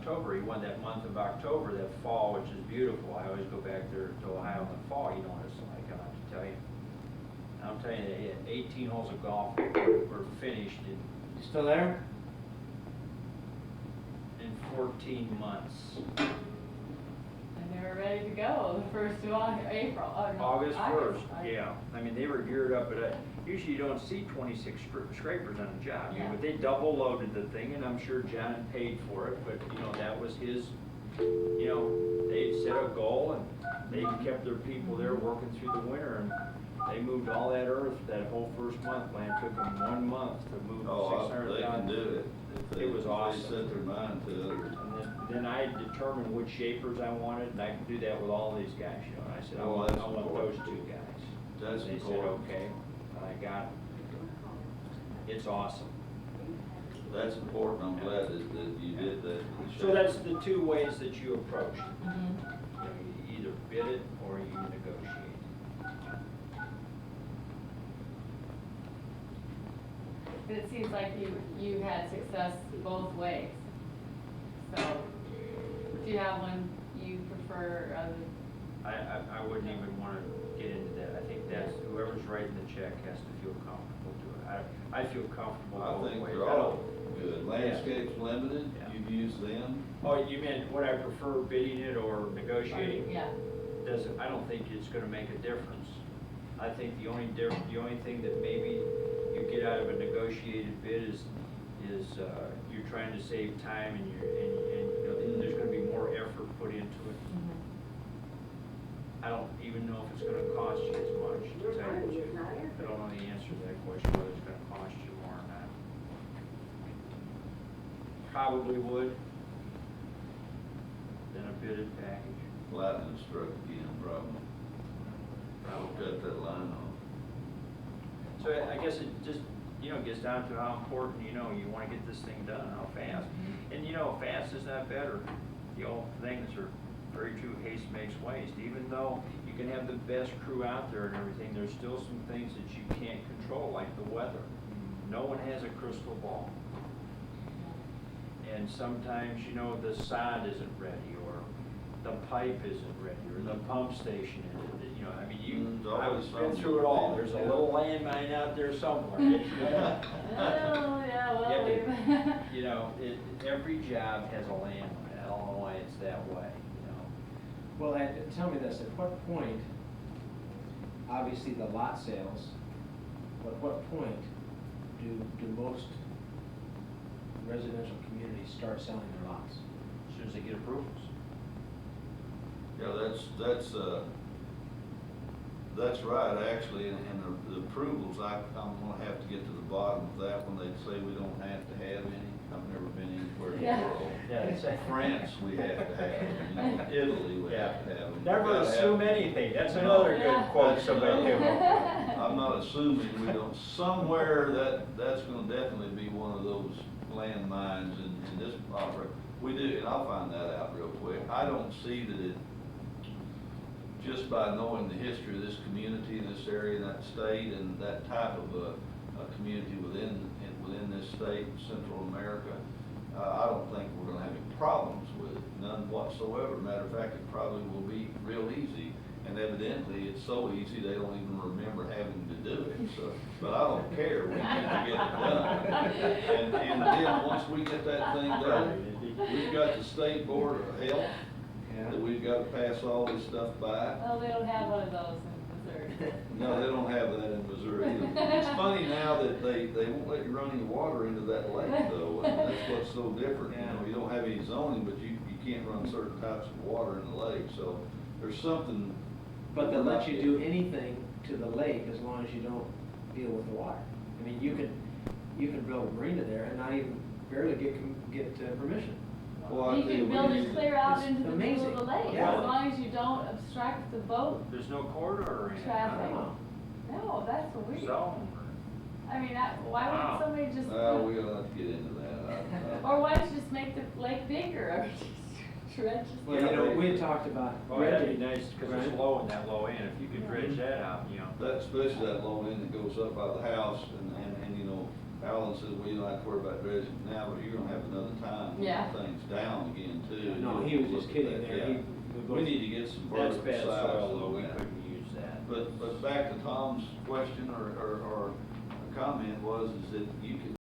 October. He won that month of October, that fall, which is beautiful. I always go back there to Ohio in the fall. You know what it's like, I don't have to tell you. I'm telling you, they had 18 holes of golf were finished You still there? in 14 months. And they were ready to go the first of April. Oh, no, August 1st, yeah. I mean, they were geared up, but usually you don't see 26 scrapers on a job. Yeah. But they double loaded the thing, and I'm sure John paid for it, but, you know, that was his, you know, they set a goal, and they kept their people there working through the winter, and they moved all that earth that whole first month. Man, it took them 1 month to move Oh, 600 they can tons. do it. If It was if awesome. They set their mind to it. And then I determined which shapers I wanted, and I could do that with all these guys, you know, and I said, I Oh, want that's those important. 2 guys. That's And they said, important. okay, and I got it. It's awesome. That's important. I'm glad that you did that. So that's the 2 ways that you approach it. Mhm. You know, you either bid it or you negotiate. But it seems like you had success both ways. So, do you have one you prefer other? I wouldn't even want to get into that. I think that's, whoever's writing the check has to feel comfortable doing it. I feel comfortable I both think ways. they're I all don't- good. Landscapes Limited, Yeah. you've used them. Oh, you meant would I prefer bidding it or negotiating? Yeah. Doesn't, I don't think it's gonna make a difference. I think the only thing that maybe you get out of a negotiated bid is you're trying to save time and you know, there's gonna be more effort put into it. Mhm. I don't even know if it's gonna cost you as much, to tell you the truth. I don't know the answer to that question, whether it's gonna cost you more or not. Probably would, than a bidded package. Lightning struck again, probably. Cut that line off. So I guess it just, you know, gets down to how important, you know, you wanna get this thing done, how fast. And you know, fast is not better. The old things are very true, haste makes waste. Even though you can have the best crew out there and everything, there's still some things that you can't control, like the weather. No one has a crystal ball. And sometimes, you know, the sod isn't ready, or the pipe isn't ready, or the pump station isn't, you know, I mean, There's always I've been something. through it all. There's a little landmine out there somewhere. Oh, yeah, well, You know, every job has a landmine. I don't know why it's that way, you know. Well, and tell me this, at what point, obviously the lot sales, but at what point do most residential communities start selling their lots? As soon as they get approvals. Yeah, that's right, actually, and the approvals, I'm gonna have to get to the bottom of that when they say we don't have to have any. I've never been anywhere in the Yeah. world. Yeah, it's like- France, we have to have them, you know, Italy, we have to have them. Never Gotta have assume them. anything. That's another good Yeah. quote somebody came up with. I'm not assuming we don't, somewhere that's gonna definitely be one of those landmines in this property. We do, and I'll find that out real quick. I don't see that it, just by knowing the history of this community, this area, that state, and that type of a community within this state, Central America, I don't think we're gonna have any problems with it, none whatsoever. Matter of fact, it probably will be real easy, and evidently, it's so easy, they don't even remember having to do it, so, but I don't care, we need to get it done. And then, once we get that thing done, we've got the State Board of Health, that we've got to pass all this stuff by. Well, they don't have one of those in Missouri. No, they don't have that in Missouri either. It's funny now that they won't let you run any water into that lake though, and that's what's so different, you know, you don't have any zoning, but you can't run certain types of water in the lake, so there's something. But they'll let you do anything to the lake as long as you don't deal with the water. I mean, you can build a marina there and not even barely get permission. Well, I You tell you, can we build need it to- clear out it's into the middle of the amazing. lake, Yeah. as long as you don't obstruct the boat There's no corridor or anything. traffic. Wow. No, that's weird. Zone. I mean, why Wow. wouldn't somebody just, We're gonna have to get into that. or why don't you just make the lake bigger? I mean, just dredge it. Well, you know, we had talked about Oh, that'd be dredging. nice, because it's Right. low in that low end. If you could dredge that out, you know. That, especially that low end that goes up by the house and you know, Alan says, we don't have to worry about dredging now, but you're gonna have another time when Yeah. things down again too. No, he was just kidding there. Yeah. We need to get some That's vertical bad size soil, though, on we that. couldn't use that. But back to Tom's question or comment was, is that you can